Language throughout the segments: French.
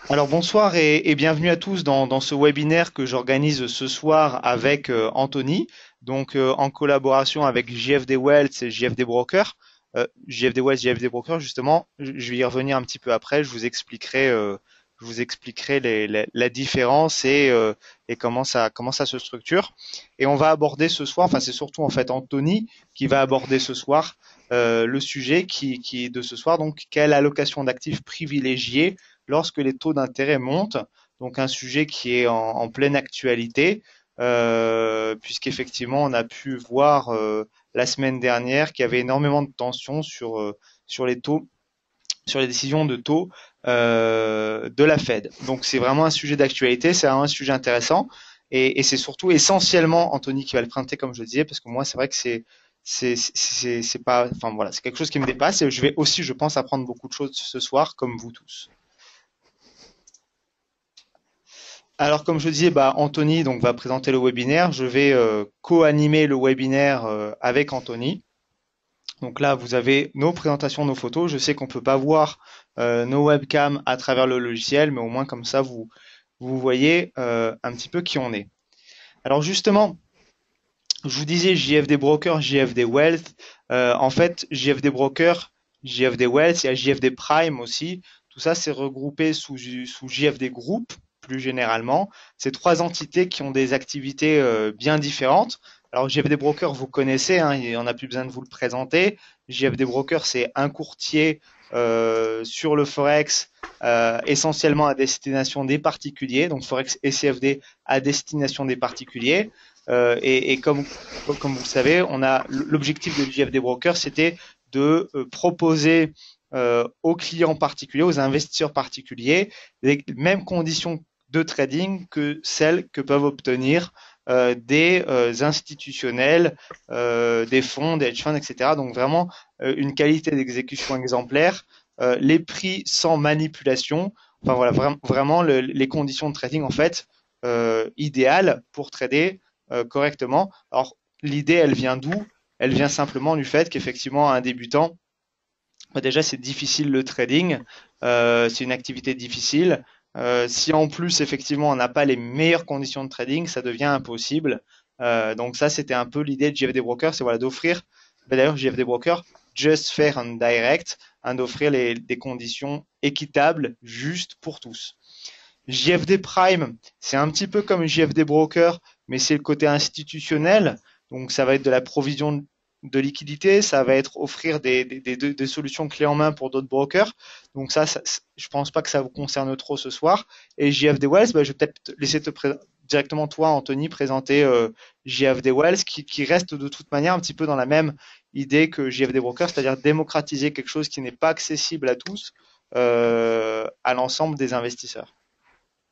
Alors bonsoir et bienvenue à tous dans ce webinaire que j'organise ce soir avec Anthony, donc en collaboration avec JFD Wealth et JFD Broker. JFD Wealth, JFD Broker, justement, je vais y revenir un petit peu après, je vous expliquerai la différence et comment ça se structure. Et on va aborder ce soir, enfin c'est surtout en fait Anthony qui va aborder ce soir le sujet qui est de ce soir, donc quelle allocation d'actifs privilégiée lorsque les taux d'intérêt montent. Donc un sujet qui est en pleine actualité, puisqu'effectivement on a pu voir la semaine dernière qu'il y avait énormément de tensions sur les taux, sur les décisions de taux de la Fed. Donc c'est vraiment un sujet d'actualité, c'est vraiment un sujet intéressant. Et c'est surtout essentiellement Anthony qui va le présenter, comme je le disais, parce que moi c'est vrai que c'est pas, enfin voilà, c'est quelque chose qui me dépasse et je vais aussi, je pense, apprendre beaucoup de choses ce soir, comme vous tous. Alors, comme je disais, bah, Anthony donc, va présenter le webinaire. Je vais co-animer le webinaire avec Anthony. Donc là, vous avez nos présentations, nos photos. Je sais qu'on peut pas voir nos webcams à travers le logiciel, mais au moins comme ça, vous voyez un petit peu qui on est. Alors justement, je vous disais JFD Broker, JFD Wealth. En fait, JFD Broker, JFD Wealth, il y a JFD Prime aussi. Tout ça, c'est regroupé sous JFD Group, plus généralement. C'est trois entités qui ont des activités bien différentes. Alors, JFD Broker, vous connaissez, hein, on n'a plus besoin de vous le présenter. JFD Broker, c'est un courtier sur le Forex, essentiellement à destination des particuliers. Donc, Forex et CFD à destination des particuliers. Et comme vous le savez, on a l'objectif de JFD Broker, c'était de proposer aux clients particuliers, aux investisseurs particuliers, les mêmes conditions de trading que celles que peuvent obtenir des institutionnels, des fonds, des hedge funds, etc. Donc vraiment une qualité d'exécution exemplaire, les prix sans manipulation. Enfin voilà, vraiment les conditions de trading en fait idéales pour trader correctement. Alors, l'idée, elle vient d'où? Elle vient simplement du fait qu'effectivement, un débutant, bah, déjà, c'est difficile le trading, c'est une activité difficile. Si en plus, effectivement, on n'a pas les meilleures conditions de trading, ça devient impossible. Donc ça, c'était un peu l'idée de JFD Broker, c'est voilà, d'offrir, bah, d'ailleurs, JFD Broker, Just Fair and Direct, hein, d'offrir des conditions équitables, justes pour tous. JFD Prime, c'est un petit peu comme JFD Broker, mais c'est le côté institutionnel. Donc, ça va être de la provision de liquidité, ça va être offrir des solutions clés en main pour d'autres brokers. Donc, je pense pas que ça vous concerne trop ce soir. Et JFD Wells, bah, je vais peut-être laisser directement toi, Anthony, présenter JFD Wells, qui reste de toute manière un petit peu dans la même idée que JFD Broker, c'est-à-dire démocratiser quelque chose qui n'est pas accessible à tous, à l'ensemble des investisseurs.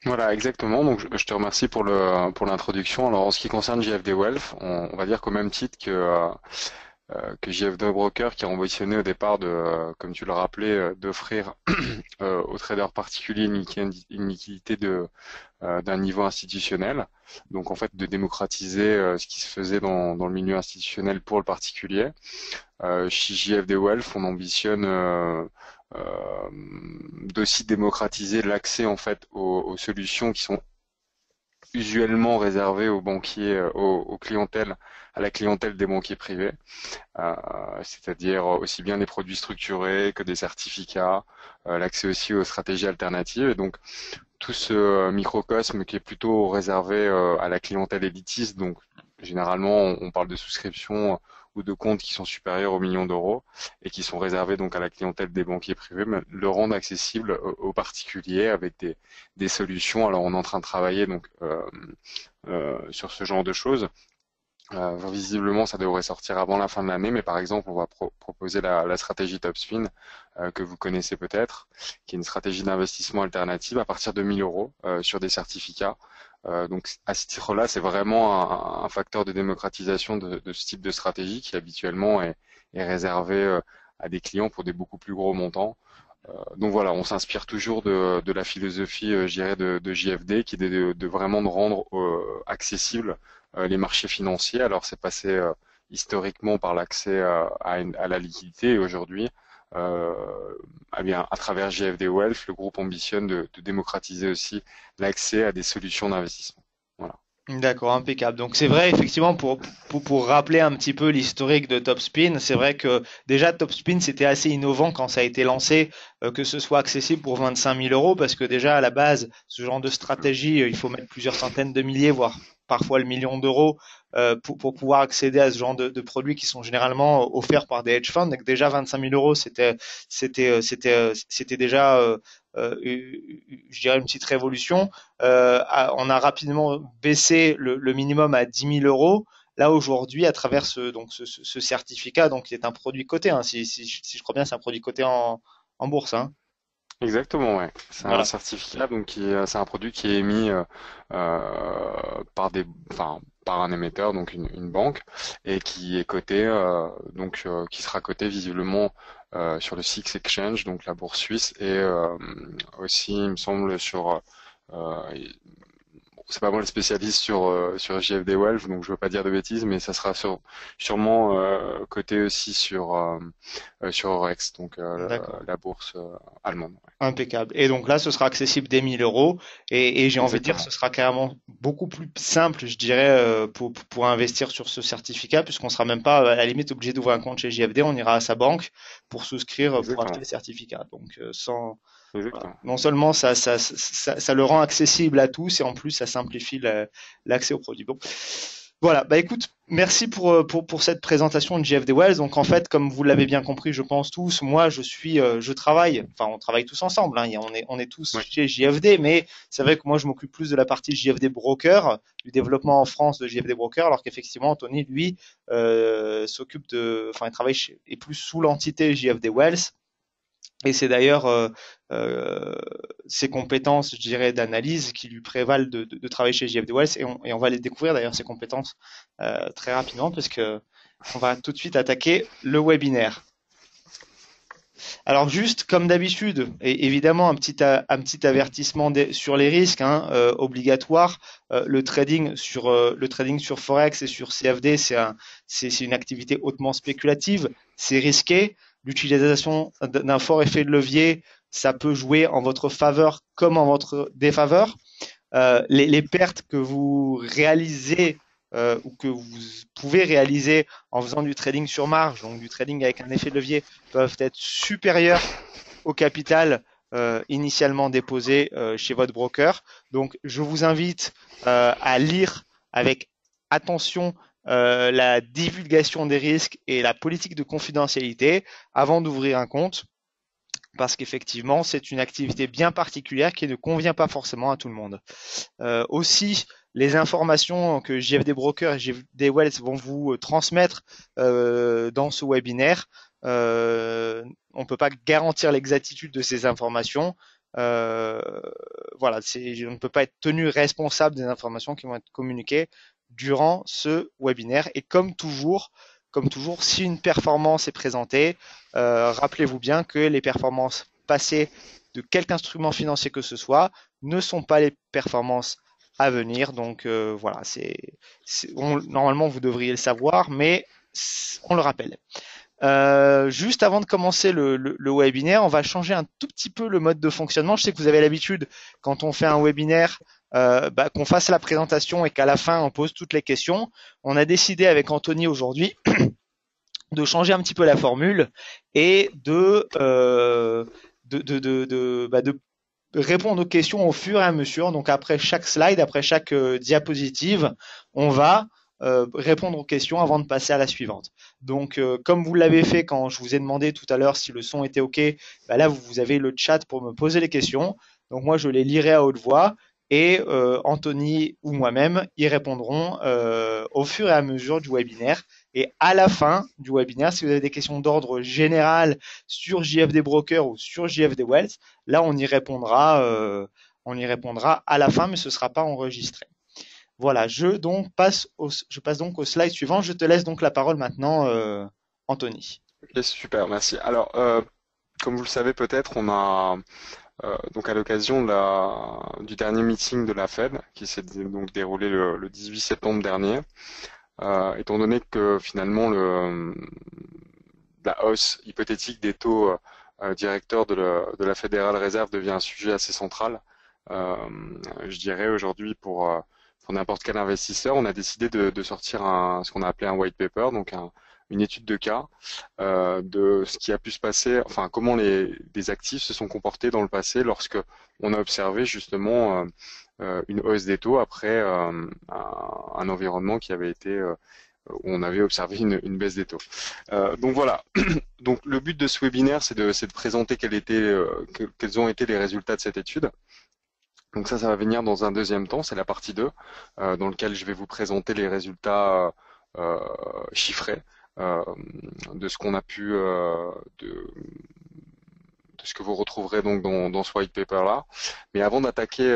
Voilà, exactement. Donc, je te remercie pour l'introduction. Alors, en ce qui concerne JFD Wealth, on va dire qu'au même titre que JFD Broker, qui a ambitionné au départ comme tu le rappelais, d'offrir aux traders particuliers une liquidité d'un niveau institutionnel. Donc, en fait, de démocratiser ce qui se faisait dans le milieu institutionnel pour le particulier. Chez JFD Wealth, on ambitionne d'aussi démocratiser l'accès en fait aux solutions qui sont usuellement réservées aux banquiers, aux clientèles, à la clientèle des banquiers privés, euh, c'est-à-dire aussi bien des produits structurés que des certificats, l'accès aussi aux stratégies alternatives. Et donc tout ce microcosme qui est plutôt réservé à la clientèle élitiste, donc généralement on parle de souscriptions ou de comptes qui sont supérieurs aux millions d'euros et qui sont réservés donc à la clientèle des banquiers privés, mais le rendre accessible aux particuliers avec des solutions. Alors on est en train de travailler donc sur ce genre de choses. Visiblement, ça devrait sortir avant la fin de l'année, mais par exemple, on va proposer la stratégie Topspin que vous connaissez peut-être, qui est une stratégie d'investissement alternative à partir de 1000 euros sur des certificats. Donc, à ce titre-là, c'est vraiment un facteur de démocratisation de ce type de stratégie qui habituellement est réservé à des clients pour des beaucoup plus gros montants. Donc voilà, on s'inspire toujours de la philosophie, je dirais, de JFD, qui est de vraiment de rendre accessible les marchés financiers. Alors c'est passé historiquement par l'accès à la liquidité et aujourd'hui, euh, eh bien, à travers JFD Wealth, le groupe ambitionne de démocratiser aussi l'accès à des solutions d'investissement. Voilà. D'accord, impeccable. Donc c'est vrai, effectivement, pour rappeler un petit peu l'historique de Topspin, c'est vrai que déjà Topspin, c'était assez innovant quand ça a été lancé, que ce soit accessible pour 25 000 euros, parce que déjà à la base, ce genre de stratégie, il faut mettre plusieurs centaines de milliers, voire parfois le million d'euros, pour pouvoir accéder à ce genre de produits qui sont généralement offerts par des hedge funds. Donc déjà 25 000 euros, c'était déjà, je dirais, une petite révolution. On a rapidement baissé le minimum à 10 000 euros. Là aujourd'hui, à travers ce certificat, donc qui est un produit coté, hein, si je crois bien, c'est un produit coté en bourse, hein. Exactement, ouais. C'est un Voilà. certificat, donc c'est un produit qui est émis par enfin, par un émetteur, donc une banque, et qui est coté, qui sera coté visiblement sur le SIX Exchange, donc la bourse suisse, et aussi, il me semble, c'est pas moi le spécialiste sur JFD Wealth, donc je veux pas dire de bêtises, mais ça sera sûrement coté aussi sur Eurex, donc D'accord. la bourse allemande. Ouais. Impeccable. Et donc là, ce sera accessible dès 1000 euros. Et j'ai envie de dire, ce Exactement. sera carrément beaucoup plus simple, je dirais, pour investir sur ce certificat, puisqu'on sera même pas, à la limite, obligé d'ouvrir un compte chez JFD. On ira à sa banque pour souscrire, pour acheter Exactement. le certificat. Donc, sans, voilà. Exactement. Non seulement ça le rend accessible à tous, et en plus, ça simplifie l'accès au produit. Bon. Voilà, bah écoute, merci pour cette présentation de JFD Wells. Donc en fait, comme vous l'avez bien compris, je pense tous, moi je travaille, enfin on travaille tous ensemble, hein, on est tous Oui, chez JFD, mais c'est vrai que moi je m'occupe plus de la partie JFD Broker, du développement en France de JFD Broker, alors qu'effectivement Anthony, lui, enfin il travaille est plus sous l'entité JFD Wells. Et c'est d'ailleurs euh, ses compétences, je dirais, d'analyse qui lui prévalent de travailler chez JFD Wells. Et on va les découvrir d'ailleurs, ces compétences, très rapidement, parce que on va tout de suite attaquer le webinaire. Alors juste comme d'habitude, et évidemment un petit avertissement sur les risques, hein, obligatoire. Le trading sur Forex et sur CFD, c'est une activité hautement spéculative, c'est risqué. L'utilisation d'un fort effet de levier, ça peut jouer en votre faveur comme en votre défaveur. Les pertes que vous réalisez, ou que vous pouvez réaliser en faisant du trading sur marge, donc du trading avec un effet de levier, peuvent être supérieures au capital initialement déposé chez votre broker. Donc, je vous invite à lire avec attention la divulgation des risques et la politique de confidentialité avant d'ouvrir un compte, parce qu'effectivement, c'est une activité bien particulière qui ne convient pas forcément à tout le monde. Aussi, les informations que JFD Broker et JFD Wealth vont vous transmettre dans ce webinaire, on ne peut pas garantir l'exactitude de ces informations. Euh, voilà, on ne peut pas être tenu responsable des informations qui vont être communiquées durant ce webinaire. Et comme toujours, si une performance est présentée, rappelez-vous bien que les performances passées de quelque instrument financier que ce soit ne sont pas les performances à venir. Donc voilà, normalement vous devriez le savoir, mais on le rappelle. Juste avant de commencer le webinaire, on va changer un tout petit peu le mode de fonctionnement. Je sais que vous avez l'habitude, quand on fait un webinaire, qu'on fasse la présentation et qu'à la fin on pose toutes les questions. On a décidé avec Anthony aujourd'hui de changer un petit peu la formule et de répondre aux questions au fur et à mesure. Donc après chaque slide, après chaque diapositive, on va répondre aux questions avant de passer à la suivante. Donc comme vous l'avez fait quand je vous ai demandé tout à l'heure si le son était OK, là vous avez le chat pour me poser les questions. Donc moi je les lirai à haute voix et Anthony ou moi-même y répondront au fur et à mesure du webinaire. Et à la fin du webinaire, si vous avez des questions d'ordre général sur JFD Broker ou sur JFD Wealth, là on y répondra à la fin, mais ce ne sera pas enregistré. Voilà, je passe donc au slide suivant. Je te laisse donc la parole maintenant, Anthony. ok, super, merci. Alors, comme vous le savez peut-être, on a donc à l'occasion du dernier meeting de la Fed, qui s'est donc déroulé le 18 septembre dernier, étant donné que finalement de la hausse hypothétique des taux directeurs de la Fédérale Réserve devient un sujet assez central. Euh, je dirais aujourd'hui pour n'importe quel investisseur, on a décidé de sortir ce qu'on a appelé un white paper, donc une étude de cas de ce qui a pu se passer, enfin comment des actifs se sont comportés dans le passé lorsque on a observé justement une hausse des taux après un environnement qui avait été où on avait observé une baisse des taux. Donc voilà. Donc le but de ce webinaire, c'est de présenter quels ont été les résultats de cette étude. Donc ça va venir dans un deuxième temps, c'est la partie 2, dans lequel je vais vous présenter les résultats chiffrés euh, de ce qu'on a pu, de ce que vous retrouverez donc dans ce white paper là. Mais avant d'attaquer,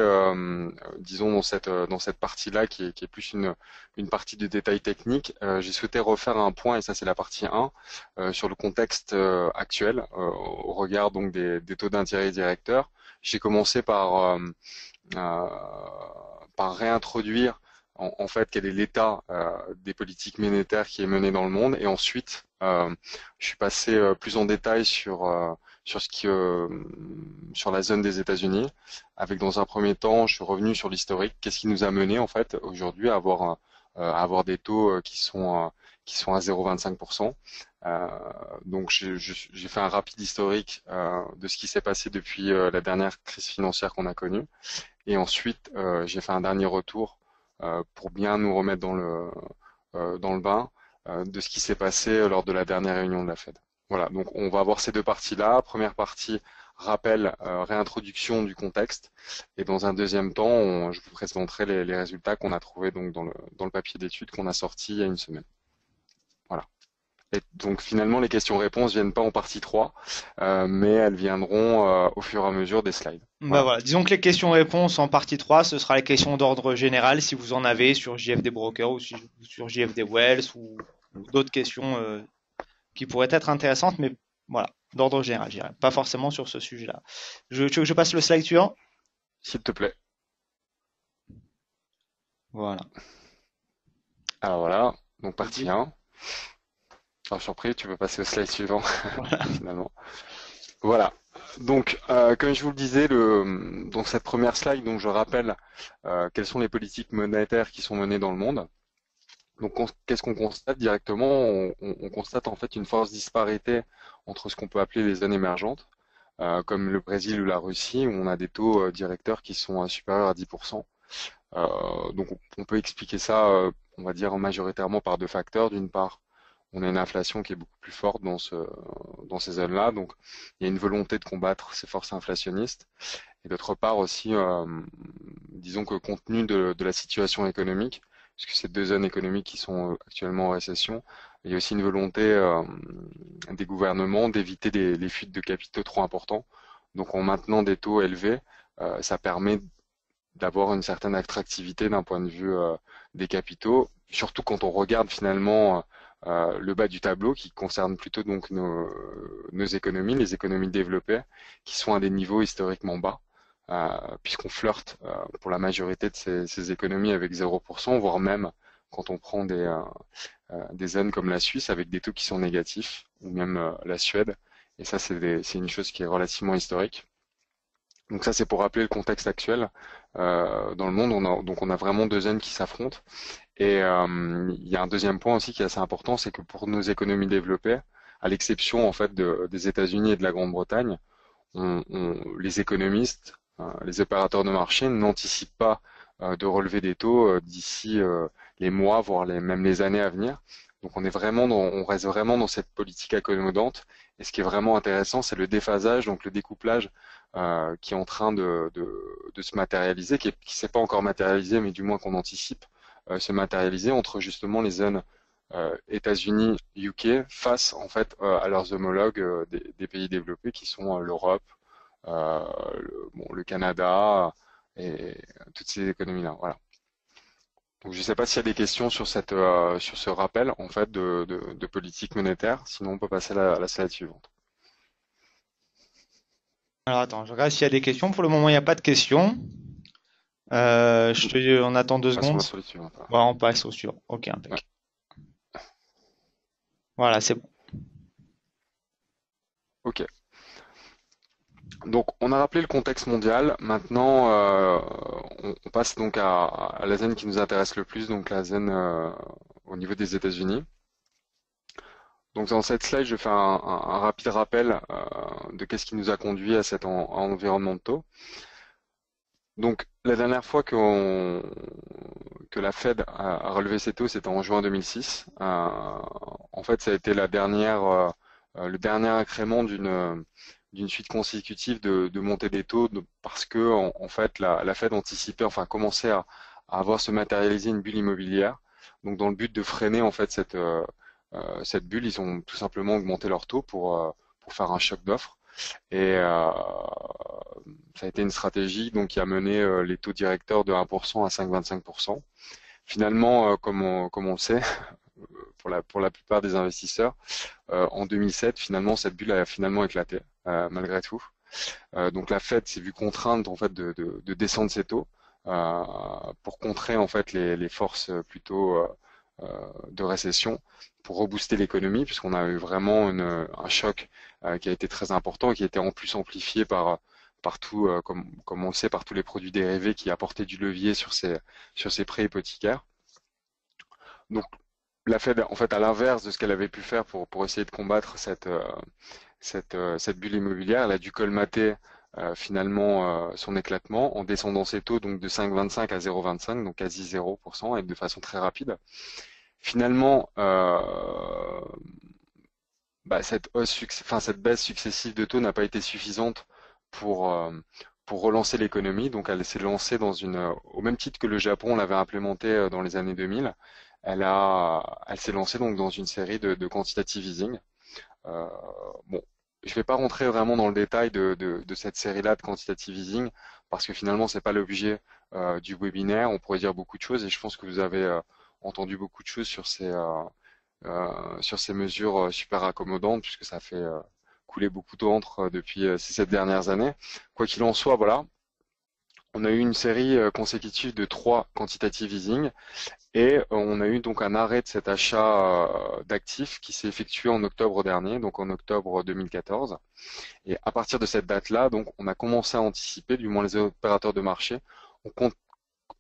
disons dans cette partie-là qui est plus une partie de détail technique, j'ai souhaité refaire un point, et ça c'est la partie 1, sur le contexte actuel au regard donc des taux d'intérêt directeurs. J'ai commencé euh, par réintroduire en fait quel est l'état des politiques monétaires qui est mené dans le monde, et ensuite je suis passé plus en détail sur la zone des États-Unis, avec dans un premier temps, je suis revenu sur l'historique, qu'est-ce qui nous a mené en fait aujourd'hui à avoir des taux qui sont à 0,25%. Donc j'ai fait un rapide historique de ce qui s'est passé depuis la dernière crise financière qu'on a connue. Et ensuite, j'ai fait un dernier retour pour bien nous remettre dans le bain de ce qui s'est passé lors de la dernière réunion de la Fed. Voilà, donc on va avoir ces deux parties-là. Première partie, rappel, réintroduction du contexte. Et dans un deuxième temps, je vous présenterai les résultats qu'on a trouvés donc dans le papier d'études qu'on a sorti il y a une semaine. Voilà. Et donc finalement, les questions-réponses viennent pas en partie 3, mais elles viendront au fur et à mesure des slides. Bah Voilà. voilà, disons que les questions-réponses en partie 3, ce sera les questions d'ordre général si vous en avez sur JFD Broker ou sur JFD Wells ou d'autres questions qui pourraient être intéressantes, mais voilà, d'ordre général, je dirais. Pas forcément sur ce sujet-là. Tu veux que je passe le slide suivant? S'il te plaît. Voilà. Alors voilà, donc Ok. partie 1. Alors surpris, tu peux passer au slide suivant Voilà. finalement. Voilà. Donc, comme je vous le disais, dans cette première slide, donc je rappelle quelles sont les politiques monétaires qui sont menées dans le monde. Donc, qu'est-ce qu'on constate directement? On constate en fait une forte disparité entre ce qu'on peut appeler les zones émergentes, comme le Brésil ou la Russie, où on a des taux directeurs qui sont supérieurs à 10%. Donc, on peut expliquer ça, on va dire majoritairement par deux facteurs. D'une part, on a une inflation qui est beaucoup plus forte dans ces zones-là, donc il y a une volonté de combattre ces forces inflationnistes. Et d'autre part aussi, disons que compte tenu de la situation économique, puisque ces deux zones économiques qui sont actuellement en récession, il y a aussi une volonté des gouvernements d'éviter les fuites de capitaux trop importants. Donc en maintenant des taux élevés, ça permet d'avoir une certaine attractivité d'un point de vue des capitaux, surtout quand on regarde finalement le bas du tableau qui concerne plutôt donc nos économies, les économies développées, qui sont à des niveaux historiquement bas, puisqu'on flirte pour la majorité de ces économies avec 0%, voire même quand on prend des zones comme la Suisse avec des taux qui sont négatifs, ou même la Suède. Et ça, c'est une chose qui est relativement historique. Donc ça, c'est pour rappeler le contexte actuel. Dans le monde, donc on a vraiment deux zones qui s'affrontent. Et il y a un deuxième point aussi qui est assez important, c'est que pour nos économies développées, à l'exception en fait des États-Unis et de la Grande-Bretagne, les économistes, les opérateurs de marché n'anticipent pas de relever des taux d'ici les mois, voire même les années à venir. Donc on reste vraiment dans cette politique accommodante. Et ce qui est vraiment intéressant, c'est le déphasage, donc le découplage qui est en train de se matérialiser, qui s'est pas encore matérialisé, mais du moins qu'on anticipe se matérialiser entre justement les zones États-Unis, UK, face en fait à leurs homologues des pays développés qui sont l'Europe, le Canada et toutes ces économies-là. Voilà. Donc je ne sais pas s'il y a des questions sur sur ce rappel en fait de politique monétaire. Sinon, on peut passer à la slide suivante. Alors attends, je regarde s'il y a des questions. Pour le moment, il n'y a pas de questions. On attend deux Passons à secondes. la slide suivante. Bon, on passe au suivant. Ok, Ouais. impec. Voilà, c'est bon. Ok. Donc, on a rappelé le contexte mondial. Maintenant, on passe donc à la zone qui nous intéresse le plus, donc la zone au niveau des États-Unis. Donc, dans cette slide, je fais un rapide rappel de qu'est-ce qui nous a conduit à cet environnement de taux. Donc, la dernière fois que la Fed a relevé ses taux, c'était en juin 2006. En fait, ça a été le dernier incrément d'une suite consécutive de montée des taux parce que en fait la Fed anticipait, enfin commençait à voir se matérialiser une bulle immobilière. Donc, dans le but de freiner en fait cette bulle, ils ont tout simplement augmenté leurs taux pour faire un choc d'offres. Et ça a été une stratégie donc qui a mené les taux directeurs de 1% à 5,25%. Finalement, comme on le sait, pour la plupart des investisseurs, en 2007, finalement, cette bulle a finalement éclaté, malgré tout. Donc la Fed s'est vue contrainte en fait de descendre ses taux euh, pour contrer en fait les forces plutôt de récession, pour rebooster l'économie, puisqu'on a eu vraiment un choc qui a été très important et qui a été en plus amplifié par tout, comme on le sait, par tous les produits dérivés qui apportaient du levier sur ces prêts hypothécaires. Donc la Fed, en fait, à l'inverse de ce qu'elle avait pu faire pour essayer de combattre cette bulle immobilière, elle a dû colmater finalement son éclatement en descendant ses taux donc de 5,25 à 0,25, donc quasi 0%, et de façon très rapide. Finalement, cette baisse successive de taux n'a pas été suffisante pour, euh, pour relancer l'économie. Donc, elle s'est lancée au même titre que le Japon l'avait implémenté dans les années 2000. Elle s'est lancée donc dans une série de quantitative easing. Euh, bon, je vais pas rentrer vraiment dans le détail de cette série-là de quantitative easing parce que finalement, c'est pas l'objet du webinaire. On pourrait dire beaucoup de choses et je pense que vous avez entendu beaucoup de choses sur ces mesures super accommodantes puisque ça fait couler beaucoup d'encre depuis ces 7 dernières années. Quoi qu'il en soit, voilà, on a eu une série consécutive de 3 quantitative easing et on a eu donc un arrêt de cet achat d'actifs qui s'est effectué en octobre dernier, donc en octobre 2014. Et à partir de cette date-là, donc on a commencé à anticiper, du moins les opérateurs de marché, on, com-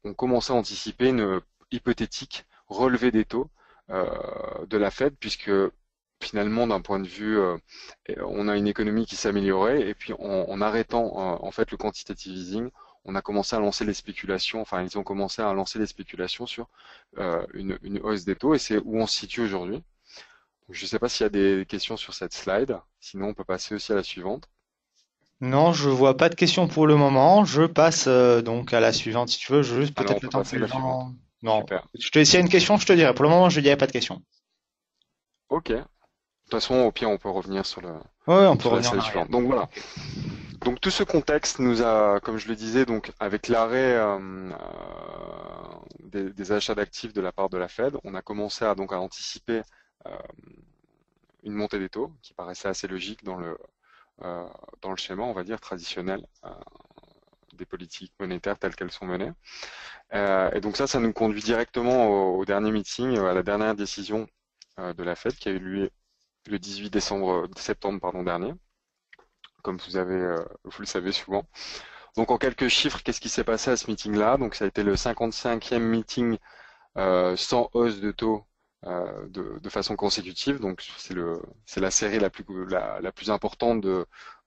on commençait à anticiper une hypothétique relevée des taux de la Fed, puisque finalement, d'un point de vue, on a une économie qui s'améliorait, et puis en arrêtant en fait le quantitative easing, on a commencé à lancer les spéculations, enfin ils ont commencé à lancer les spéculations sur une hausse des taux, et c'est où on se situe aujourd'hui. Donc, je ne sais pas s'il y a des questions sur cette slide, sinon on peut passer aussi à la suivante. Non, je vois pas de questions pour le moment. Je passe donc à la suivante si tu veux. Juste Alors on peut-être le peut temps que passer à les la suivante. gens. Non. Super. S'il y a une question, je te dirai. Pour le moment, je dirai pas de question. Ok. De toute façon, au pire, on peut revenir Ouais, on peut sur la revenir en slide arrière. suivante. Donc voilà. Donc tout ce contexte nous a, comme je le disais, donc avec l'arrêt des achats d'actifs de la part de la Fed, on a commencé à anticiper euh, une montée des taux qui paraissait assez logique euh, dans le schéma, on va dire, traditionnel des politiques monétaires telles qu'elles sont menées. Et donc ça nous conduit directement au dernier meeting, à la dernière décision de la Fed qui a eu lieu le 18 septembre pardon, dernier, comme vous le savez souvent. Donc en quelques chiffres, qu'est-ce qui s'est passé à ce meeting-là? Donc ça a été le 55e meeting sans hausse de taux de façon consécutive. Donc c'est la série la plus importante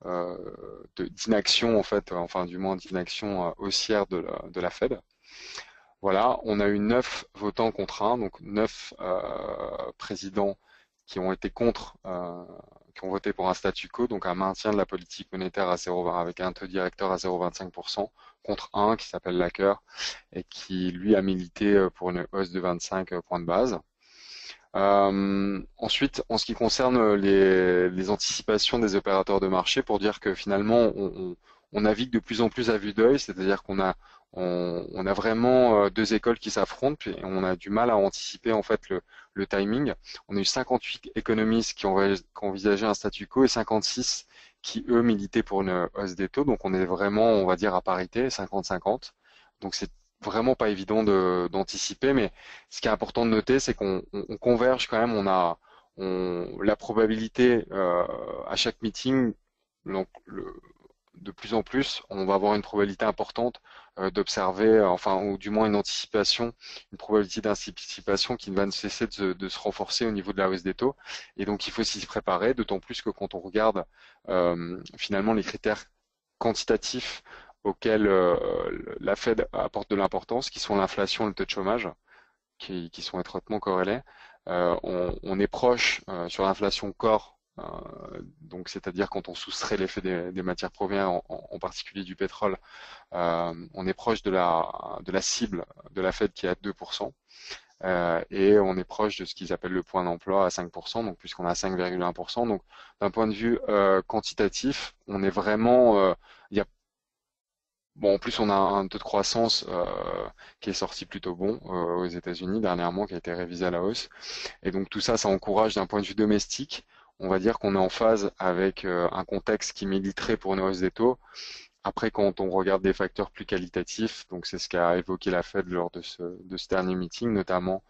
euh, d'inaction en fait, enfin du moins d'inaction haussière de la Fed. Voilà, on a eu 9 votants contre 1, donc 9 présidents qui ont été qui ont voté pour un statu quo, donc un maintien de la politique monétaire à 0,20 avec un taux directeur à 0,25%, contre un qui s'appelle Lacker et qui lui a milité pour une hausse de 25 points de base. Ensuite, en ce qui concerne les anticipations des opérateurs de marché, pour dire que finalement on navigue de plus en plus à vue d'œil, c'est-à-dire on a vraiment deux écoles qui s'affrontent et on a du mal à anticiper en fait le timing. On a eu 58 économistes qui ont envisagé un statu quo et 56 qui eux militaient pour une hausse des taux. Donc on est vraiment, on va dire, à parité, 50-50. Donc c'est vraiment pas évident d'anticiper, mais ce qui est important de noter, c'est qu'on converge quand même. La probabilité à chaque meeting l'en- le- de plus en plus, on va avoir une probabilité importante d'observer, enfin, ou du moins une anticipation, une probabilité d'anticipation qui ne va ne cesser de se renforcer au niveau de la hausse des taux. Et donc, il faut s'y préparer, d'autant plus que quand on regarde finalement les critères quantitatifs auxquels la Fed apporte de l'importance, qui sont l'inflation et le taux de chômage, qui sont étroitement corrélés. On est proche sur l'inflation corps, donc c'est-à-dire quand on soustrait l'effet des matières premières, en particulier du pétrole, on est proche de la cible de la Fed qui est à 2%. Et on est proche de ce qu'ils appellent le point d'emploi à 5%, donc puisqu'on a 5,1%. Donc d'un point de vue quantitatif, on est vraiment, il y a bon, en plus, on a un taux de croissance qui est sorti plutôt bon aux États-Unis dernièrement, qui a été révisé à la hausse. Et donc tout ça, ça encourage d'un point de vue domestique. On va dire qu'on est en phase avec un contexte qui militerait pour une hausse des taux. Après, quand on regarde des facteurs plus qualitatifs, donc c'est ce qu'a évoqué la Fed lors de ce dernier meeting, notamment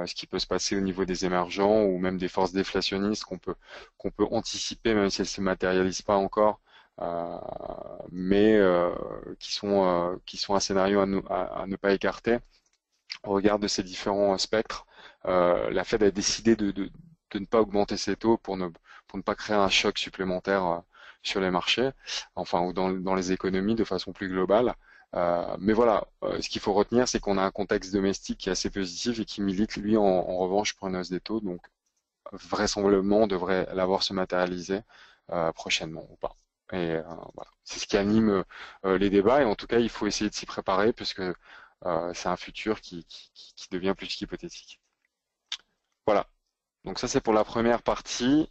ce qui peut se passer au niveau des émergents ou même des forces déflationnistes qu'on peut anticiper, même si elles se matérialisent pas encore, euh, mais qui sont un scénario à ne pas écarter. Au regard de ces différents spectres, la Fed a décidé de ne pas augmenter ses taux pour ne pas créer un choc supplémentaire sur les marchés, enfin ou dans les économies de façon plus globale. Mais voilà, ce qu'il faut retenir, c'est qu'on a un contexte domestique qui est assez positif et qui milite, lui, en revanche, pour une hausse des taux. Donc, vraisemblablement, on devrait l'avoir se matérialiser prochainement ou pas. Et voilà, c'est ce qui anime les débats. Et en tout cas, il faut essayer de s'y préparer puisque c'est un futur qui devient plus qu'hypothétique. Voilà. Donc ça, c'est pour la première partie.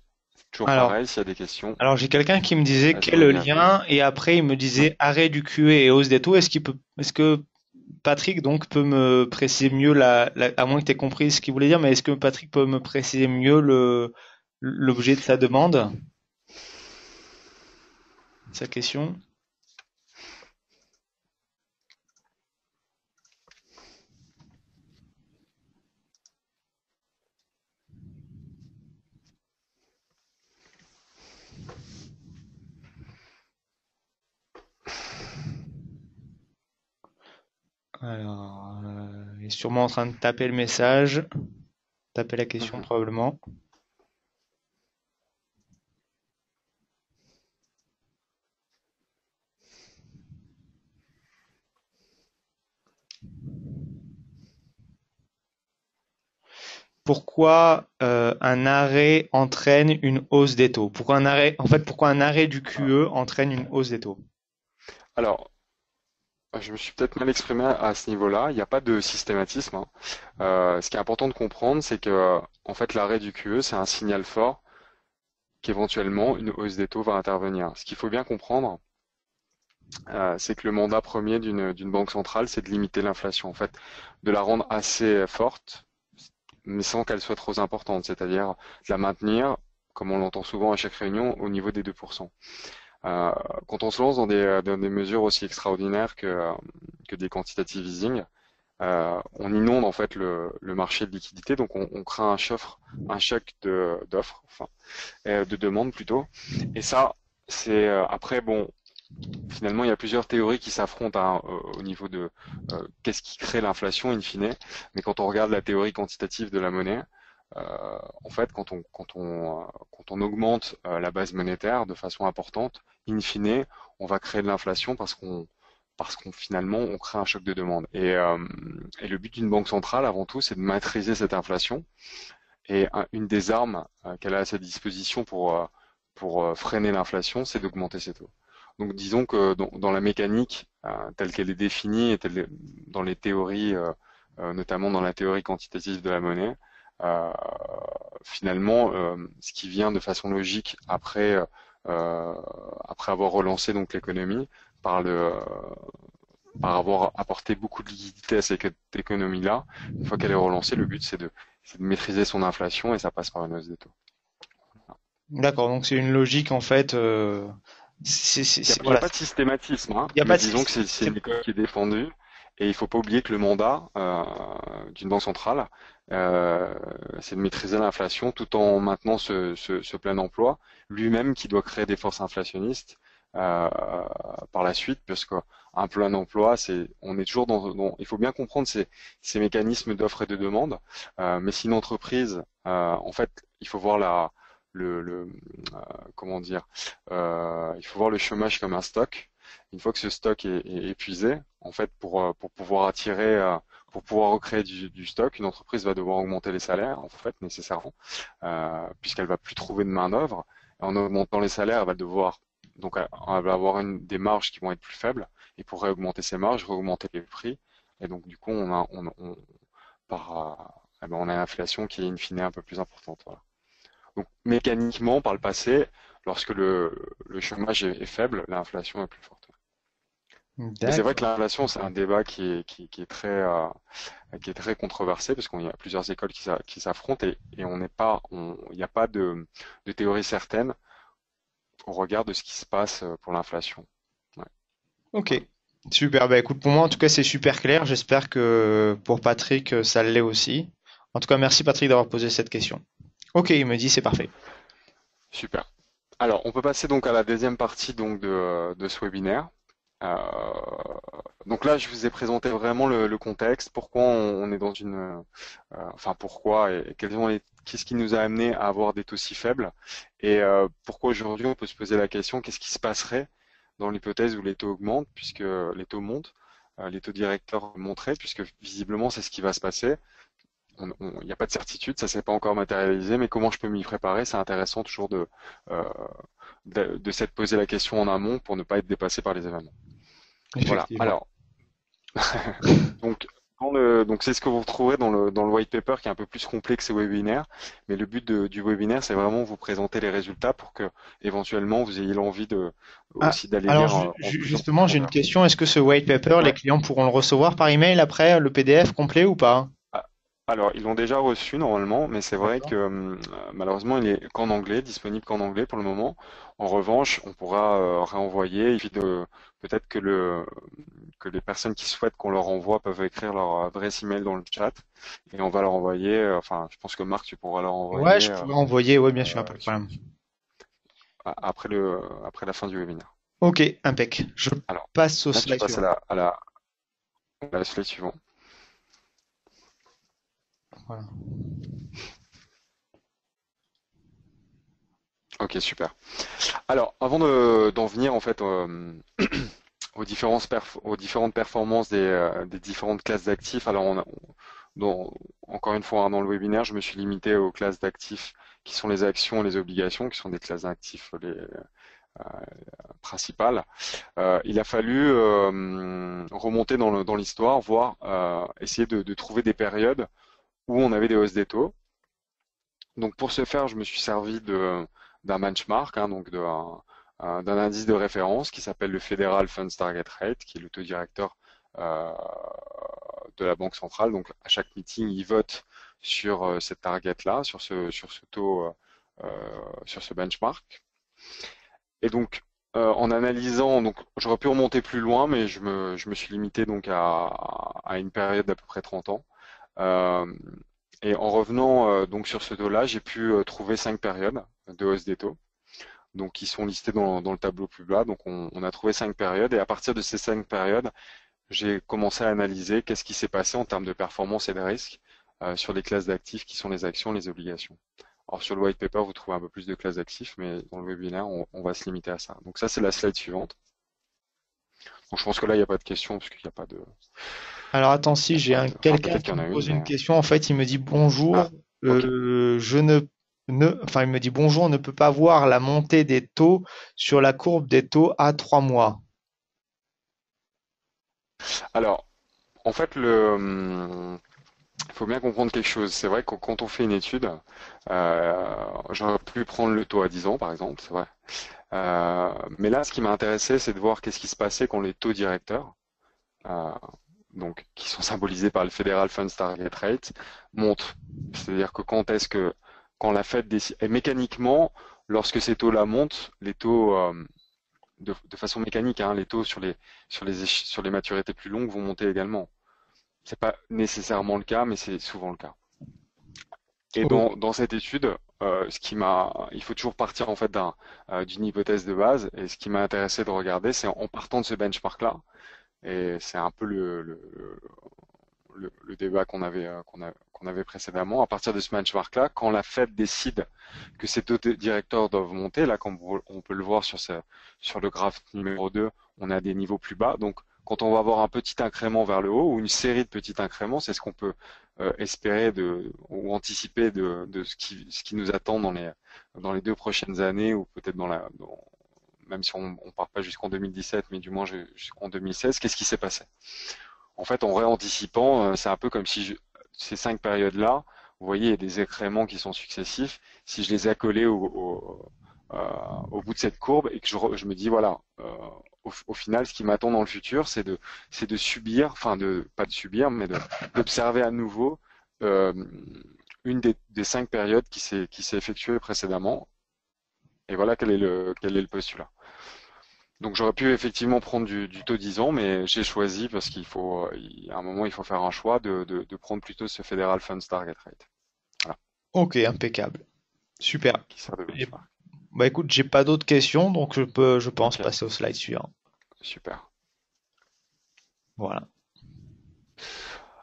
Toujours Alors, pareil, s'il y a des questions, alors j'ai quelqu'un qui me disait elles quel sont est les le bienvenues. lien et après il me disait arrêt du QE et hausse des taux. Est-ce que Patrick donc peut me préciser mieux à moins que tu aies compris ce qu'il voulait dire, mais est-ce que Patrick peut me préciser mieux l'objet de sa demande, sa question? Alors, il est sûrement en train de taper le message, taper la question Mhm. probablement. Pourquoi un arrêt entraîne une hausse des taux? Pourquoi un arrêt du QE entraîne une hausse des taux? Alors, je me suis peut-être mal exprimé à ce niveau-là. Il n'y a pas de systématisme, hein. Ce qui est important de comprendre, c'est que en fait, l'arrêt du QE, c'est un signal fort qu'éventuellement une hausse des taux va intervenir. Ce qu'il faut bien comprendre, c'est que le mandat premier d'une banque centrale, c'est de limiter l'inflation, en fait, de la rendre assez forte, mais sans qu'elle soit trop importante, c'est-à-dire de la maintenir, comme on l'entend souvent à chaque réunion, au niveau des 2%. Euh, Quand on se lance dans des mesures aussi extraordinaires que des quantitative easing, on inonde en fait le marché de liquidité, donc on crée un choc d'offres, enfin, de demande plutôt. Et ça, c'est après bon, finalement, il y a plusieurs théories qui s'affrontent hein, au niveau de qu'est-ce qui crée l'inflation in fine. Mais quand on regarde la théorie quantitative de la monnaie, en fait, quand on augmente la base monétaire de façon importante, in fine, on va créer de l'inflation parce qu'on finalement on crée un choc de demande. Et le but d'une banque centrale, avant tout, c'est de maîtriser cette inflation. Et une des armes qu'elle a à sa disposition pour freiner l'inflation, c'est d'augmenter ses taux. Donc disons que dans la mécanique telle qu'elle est définie et dans les théories, notamment dans la théorie quantitative de la monnaie, euh, finalement, ce qui vient de façon logique après avoir relancé donc l'économie par par avoir apporté beaucoup de liquidité à cette économie-là, une fois qu'elle est relancée, le but c'est de maîtriser son inflation et ça passe par une hausse des taux. D'accord, donc c'est une logique en fait. Il n'y a, il y a Voilà, pas de systématisme, hein, il n'y a pas mais de disons que c'est c'est- une école qui est défendue Et il faut pas oublier que le mandat d'une banque centrale, c'est de maîtriser l'inflation tout en maintenant ce plein emploi, lui-même qui doit créer des forces inflationnistes euh, par la suite, parce qu'un plein emploi, on est toujours il faut bien comprendre ces mécanismes d'offre et de demande. Mais si une entreprise, en fait, il faut voir le comment dire, il faut voir le chômage comme un stock. Une fois que ce stock est épuisé, en fait, pour pouvoir pour pouvoir recréer du stock, une entreprise va devoir augmenter les salaires, en fait, nécessairement, puisqu'elle va plus trouver de main-d'œuvre. En augmentant les salaires, elle va devoir, donc, elle va avoir des marges qui vont être plus faibles, et pour réaugmenter ces marges, réaugmenter les prix. Et donc, du coup, on a une inflation qui est in fine un peu plus importante. Voilà. Donc, mécaniquement, par le passé, lorsque le chômage est faible, l'inflation est plus forte. Mais c'est vrai que D'accord. l'inflation, c'est un débat qui est très controversé parce qu'il y a plusieurs écoles qui s'affrontent et il n'y a pas de théorie certaine au regard de ce qui se passe pour l'inflation. Ouais, Ok. voilà. Super. Bah écoute, pour moi, en tout cas, c'est super clair. J'espère que pour Patrick, ça l'est aussi. En tout cas, merci Patrick d'avoir posé cette question. Ok, il me dit c'est parfait. Super. Alors, on peut passer donc à la deuxième partie donc de ce webinaire. Euh, donc là, je vous ai présenté vraiment le contexte, pourquoi on est dans enfin pourquoi et qu'est-ce qui nous a amené à avoir des taux si faibles et pourquoi aujourd'hui on peut se poser la question, qu'est-ce qui se passerait dans l'hypothèse où les taux augmentent, puisque les taux montent, les taux directeurs monteraient, puisque visiblement c'est ce qui va se passer. Il n'y a pas de certitude, ça s'est pas encore matérialisé, mais comment je peux m'y préparer? C'est intéressant toujours euh, de s'être posé la question en amont pour ne pas être dépassé par les événements. Voilà. Effectivement. Alors, donc, donc c'est ce que vous retrouverez dans le white paper qui est un peu plus complet que ces webinaires. Mais le but du webinaire, c'est vraiment vous présenter les résultats pour que éventuellement vous ayez l'envie Ah, aussi d'aller alors lire en plus en justement, j'ai une profondeur. question. Est-ce que ce white paper, les Ouais. clients pourront le recevoir par email après, le PDF complet ou pas? Ah, alors, ils l'ont déjà reçu normalement, mais c'est vrai D'accord. que malheureusement, il est qu'en anglais, disponible qu'en anglais pour le moment. En revanche, on pourra réenvoyer. Peut-être que les personnes qui souhaitent qu'on leur envoie peuvent écrire leur adresse email dans le chat et on va leur envoyer. Enfin, je pense que Marc, tu pourras leur Ouais, envoyer je pourrais envoyer. Ouais, bien sûr, pas de sur- problème. après la fin du webinaire. Ok, impec. Je Alors, passe au là, tu slide passes suivant. à la slide suivante. Voilà. Ok, super. Alors, avant d'en venir en fait aux différentes performances des différentes classes d'actifs. Alors, encore une fois, hein, dans le webinaire, je me suis limité aux classes d'actifs qui sont les actions et les obligations, qui sont des classes d'actifs principales. Il a fallu remonter dans l'histoire, voir, essayer de trouver des périodes où on avait des hausses des taux. Donc, pour ce faire, je me suis servi d'un benchmark, hein, donc d'un indice de référence qui s'appelle le Federal Funds Target Rate, qui est le taux directeur euh, de la Banque centrale. Donc à chaque meeting, ils votent sur cette target-là, sur ce taux, sur ce benchmark. Et donc en analysant, donc j'aurais pu remonter plus loin, mais je me suis limité donc à une période d'à peu près 30 ans. Euh, et en revenant donc sur ce taux-là, j'ai pu trouver 5 périodes de hausse des taux donc qui sont listés dans le tableau plus bas. Donc on a trouvé 5 périodes et à partir de ces 5 périodes, j'ai commencé à analyser qu'est-ce qui s'est passé en termes de performance et de risque sur les classes d'actifs qui sont les actions, les obligations. Alors sur le white paper, vous trouvez un peu plus de classes d'actifs, mais dans le webinaire, on va se limiter à ça. Donc ça, c'est la slide suivante. Donc je pense que là, il n'y a pas de question, parce qu'il n'y a pas de... Alors attends, si j'ai Enfin, quelqu'un peut-être qui qu'il y en me a une, pose une mais... question, en fait, il me dit bonjour. Ah, ok. Je enfin, il me dit bonjour, on ne peut pas voir la montée des taux sur la courbe des taux à 3 mois. Alors, en fait, il faut bien comprendre quelque chose. C'est vrai que quand on fait une étude, j'aurais pu prendre le taux à 10 ans, par exemple, c'est vrai. Mais là, ce qui m'a intéressé, c'est de voir qu'est-ce qui se passait quand les taux directeurs, euh, donc qui sont symbolisés par le Federal Funds Target Rate, montent. C'est-à-dire que quand la Fed décide, et mécaniquement, lorsque ces taux-là montent, les taux de façon mécanique, hein, les taux sur les maturités plus longues vont monter également. C'est pas nécessairement le cas, mais c'est souvent le cas. Et Ok. dans cette étude, il faut toujours partir en fait d'une hypothèse de base. Et ce qui m'a intéressé de regarder, c'est en partant de ce benchmark-là, et c'est un peu le débat qu'on avait précédemment. À partir de ce benchmark-là, quand la Fed décide que ces taux directeurs doivent monter, là, comme on peut le voir sur le graphe numéro 2, on a des niveaux plus bas. Donc, quand on va avoir un petit incrément vers le haut ou une série de petits incréments, c'est ce qu'on peut espérer ou anticiper de ce qui nous attend dans les 2 prochaines années ou peut-être même si on ne part pas jusqu'en 2017, mais du moins jusqu'en 2016. Qu'est-ce qui s'est passé? En fait, en réanticipant, c'est un peu comme si ces 5 périodes-là, vous voyez, il y a des incréments qui sont successifs. Si je les accolais au bout de cette courbe et que je me dis, voilà, au final, ce qui m'attend dans le futur, c'est de subir, enfin, pas de subir, mais d'observer à nouveau euh, une des 5 périodes qui s'est effectuée précédemment. Et voilà quel est le postulat. Donc j'aurais pu effectivement prendre du taux 10 ans, mais j'ai choisi parce à un moment, il faut faire un choix de prendre plutôt ce Federal Funds Target Rate. Voilà, Ok, impeccable. Super. qui sert de Et, benchmark. bah écoute, j'ai pas d'autres questions, donc je pense, Ok, passer au slide suivant. super. Voilà.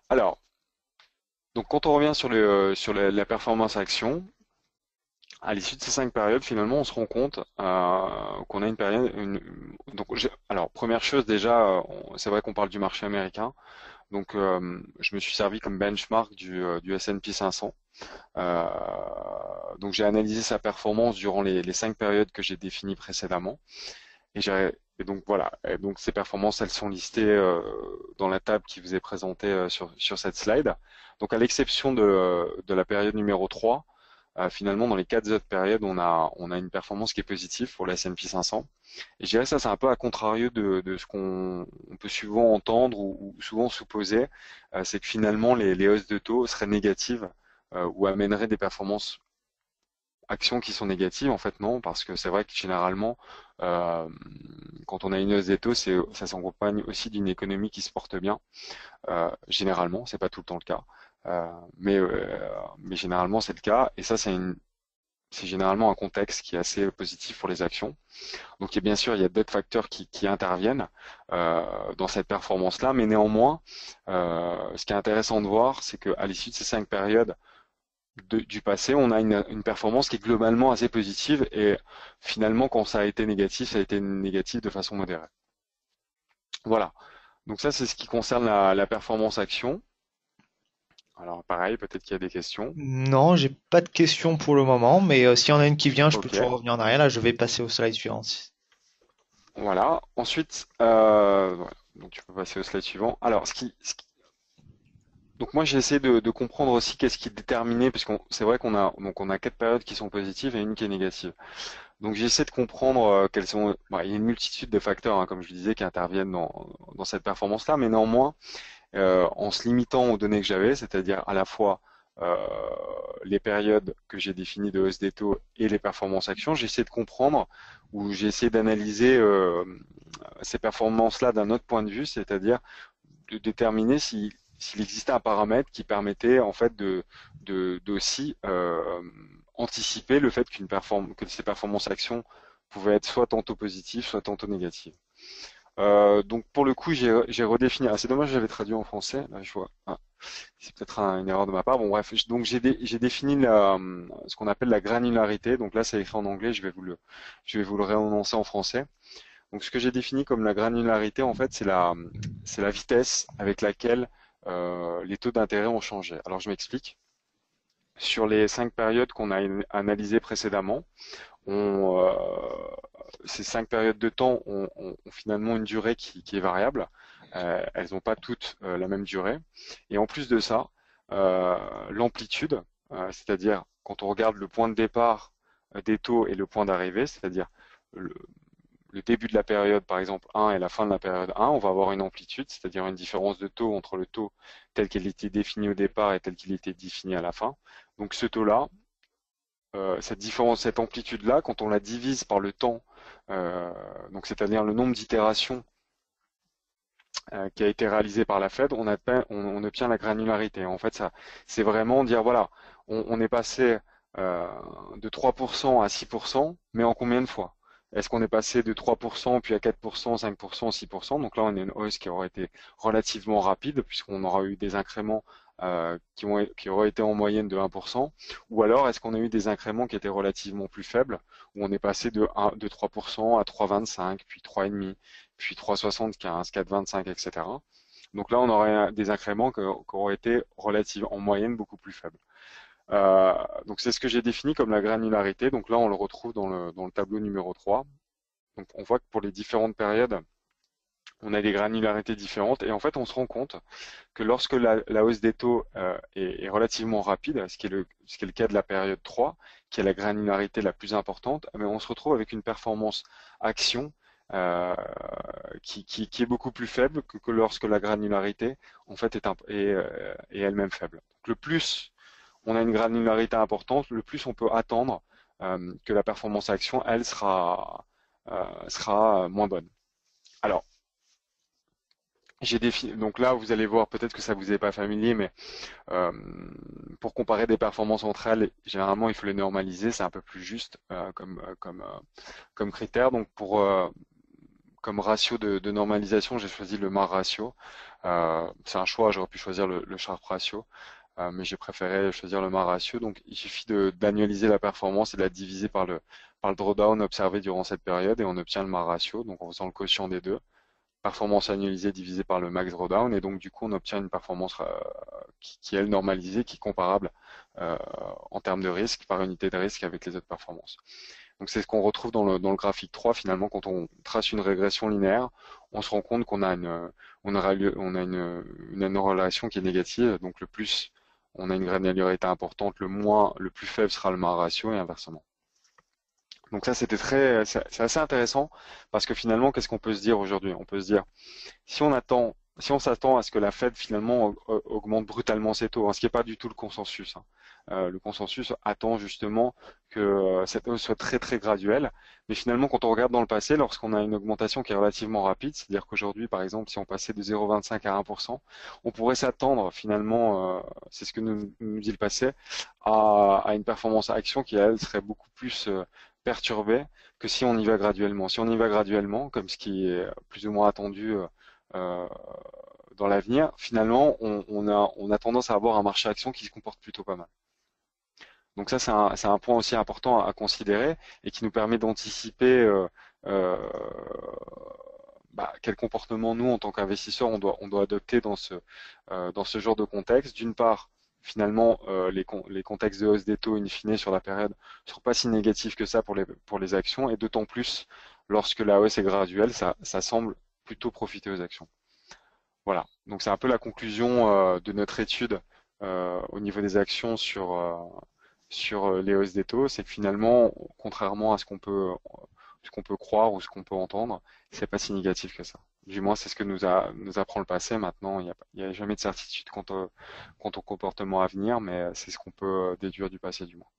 Alors, donc quand on revient sur la performance action, à l'issue de ces 5 périodes, finalement, on se rend compte qu'on a une période. Donc, alors, première chose déjà, c'est vrai qu'on parle du marché américain. Donc, je me suis servi comme benchmark du S&P 500. Euh, donc j'ai analysé sa performance durant les 5 périodes que j'ai définies précédemment. Et donc voilà. Et donc ces performances, elles sont listées dans la table qui vous est présentée sur cette slide. Donc à l'exception de la période numéro 3, finalement dans les 4 autres périodes, on a une performance qui est positive pour le S&P 500. Et je dirais ça, c'est un peu à contrario de ce qu'on peut souvent entendre ou souvent supposer, c'est que finalement les hausses de taux seraient négatives ou amèneraient des performances actions qui sont négatives. En fait, non, parce que c'est vrai que généralement, euh, quand on a une hausse des taux, ça s'accompagne aussi d'une économie qui se porte bien. Généralement, c'est pas tout le temps le cas, euh, mais généralement c'est le cas. Et ça, c'est généralement un contexte qui est assez positif pour les actions. Donc, bien sûr, il y a d'autres facteurs qui interviennent dans cette performance-là, mais néanmoins, ce qui est intéressant de voir, c'est qu'à l'issue de ces 5 périodes du passé, on a une performance qui est globalement assez positive et finalement, quand ça a été négatif, ça a été négatif de façon modérée. Voilà. Donc ça, c'est ce qui concerne la performance action. Alors pareil, peut-être qu'il y a des questions. Non, j'ai pas de questions pour le moment, mais s'il y en a une qui vient, je peux Ok, toujours revenir en arrière. Là, je vais passer au slide suivant. voilà. Ensuite, voilà. Donc tu peux passer au slide suivant. Alors, donc moi j'ai essayé de comprendre aussi qu'est-ce qui déterminait, parce qu'on c'est vrai qu'on a 4 périodes qui sont positives et une qui est négative. Donc j'ai essayé de comprendre quels sont. Bon, il y a une multitude de facteurs, hein, comme je le disais, qui interviennent dans cette performance-là, mais néanmoins, en se limitant aux données que j'avais, c'est-à-dire à la fois euh, les périodes que j'ai définies de hausse des taux et les performances actions, j'ai essayé de comprendre ou j'ai essayé d'analyser ces performances-là d'un autre point de vue, c'est-à-dire de déterminer s'il existait un paramètre qui permettait en fait d'aussi anticiper le fait que ces performances actions pouvaient être soit tantôt positives, soit tantôt négatives. Donc pour le coup, j'ai redéfini. Ah, c'est dommage, j'avais traduit en français. Là, je vois. Ah, c'est peut-être une erreur de ma part. Bon, bref. Donc j'ai défini ce qu'on appelle la granularité. Donc là, c'est écrit en anglais. Je vais vous le réannoncer en français. Donc ce que j'ai défini comme la granularité, en fait, c'est la vitesse avec laquelle les taux d'intérêt ont changé. Alors je m'explique. Sur les 5 périodes qu'on a analysées précédemment, on, euh, ces 5 périodes de temps ont finalement une durée qui est variable. Elles n'ont pas toutes la même durée. Et en plus de ça, l'amplitude, c'est-à-dire quand on regarde le point de départ des taux et le point d'arrivée, c'est-à-dire le, le début de la période, par exemple 1 et la fin de la période 1, on va avoir une amplitude, c'est-à-dire une différence de taux entre le taux tel qu'il était défini au départ et tel qu'il était défini à la fin. Donc ce taux-là, cette différence, cette amplitude-là, quand on la divise par le temps donc c'est-à-dire le nombre d'itérations qui a été réalisé par la Fed, on obtient la granularité. En fait, ça, c'est vraiment dire, voilà, on est passé euh, de 3% à 6%, mais en combien de fois? Est-ce qu'on est passé de 3%, puis à 4%, 5%, 6%? Donc là, on a une hausse qui aurait été relativement rapide, puisqu'on aura eu des incréments qui auraient été en moyenne de 1%. Ou alors, est-ce qu'on a eu des incréments qui étaient relativement plus faibles, où on est passé de 3% à 3,25, puis 3,5, puis 3,75, 4,25, etc. Donc là, on aurait des incréments qui auraient été relatives en moyenne beaucoup plus faibles. Donc c'est ce que j'ai défini comme la granularité. Donc là, on le retrouve dans le tableau numéro 3. Donc on voit que pour les différentes périodes, on a des granularités différentes et en fait, on se rend compte que lorsque la hausse des taux est relativement rapide, ce qui est le cas de la période 3, qui est la granularité la plus importante, mais on se retrouve avec une performance action euh, qui est beaucoup plus faible que lorsque la granularité en fait est elle-même faible. Donc, le plus on a une granularité importante, le plus on peut attendre que la performance action, elle, sera moins bonne. Alors, donc là, vous allez voir, peut-être que ça vous est pas familier, mais euh, pour comparer des performances entre elles, généralement, il faut les normaliser, c'est un peu plus juste comme critère. Donc, comme ratio de normalisation, j'ai choisi le MAR ratio. C'est un choix, j'aurais pu choisir le Sharpe ratio, mais j'ai préféré choisir le MAR ratio. Donc, il suffit d'annualiser la performance et de la diviser par le drawdown observé durant cette période et on obtient le MAR ratio, donc en faisant le quotient des deux. Performance annualisée divisée par le max drawdown et donc du coup on obtient une performance qui est elle normalisée, qui est comparable euh, en termes de risque par unité de risque avec les autres performances. Donc c'est ce qu'on retrouve dans le graphique 3 finalement quand on trace une régression linéaire, on se rend compte qu'on a une relation qui est négative, donc le plus on a une granularité importante, le plus faible sera le MAR ratio et inversement. Donc ça c'est assez intéressant parce que finalement qu'est-ce qu'on peut se dire aujourd'hui? On peut se dire si on s'attend à ce que la Fed finalement augmente brutalement ses taux, hein, ce qui n'est pas du tout le consensus, hein. Le consensus attend justement que cette hausse soit très très graduelle. Mais finalement, quand on regarde dans le passé, lorsqu'on a une augmentation qui est relativement rapide, c'est-à-dire qu'aujourd'hui, par exemple, si on passait de 0,25 à 1%, on pourrait s'attendre finalement, c'est ce que nous dit le passé, à une performance action qui elle serait beaucoup plus perturbée que si on y va graduellement. Si on y va graduellement, comme ce qui est plus ou moins attendu euh, dans l'avenir, finalement, on a tendance à avoir un marché action qui se comporte plutôt pas mal. Donc ça, c'est un point aussi important à considérer et qui nous permet d'anticiper euh, quel comportement nous, en tant qu'investisseurs, on doit adopter dans ce genre de contexte. D'une part, finalement, les contextes de hausse des taux in fine sur la période ne sont pas si négatifs que ça pour les actions et d'autant plus lorsque la hausse est graduelle, ça semble plutôt profiter aux actions. Voilà, donc c'est un peu la conclusion de notre étude au niveau des actions sur les hausses des taux, c'est que finalement, contrairement à ce qu'on peut croire ou ce qu'on peut entendre, c'est pas si négatif que ça. Du moins, c'est ce que nous apprend le passé. Maintenant, il y a jamais de certitude quant au comportement à venir, mais c'est ce qu'on peut déduire du passé, du moins.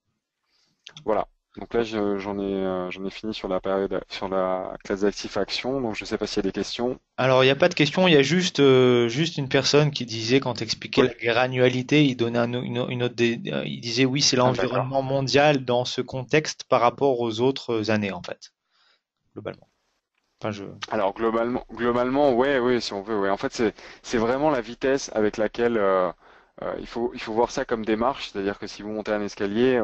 Voilà. Donc là, j'en ai fini sur la période, sur la classe d'actifs actions. Donc je sais pas s'il y a des questions. Alors, il n'y a pas de question, il y a juste une personne qui disait, quand tu expliquais Oui. la granularité, il donnait une autre, il disait oui, c'est Ah, d'accord. l'environnement mondial dans ce contexte par rapport aux autres années, en fait, globalement. Enfin, Alors globalement, ouais, ouais, si on veut, ouais. En fait, c'est vraiment la vitesse avec laquelle il faut voir ça comme des marches, c'est-à-dire que si vous montez un escalier,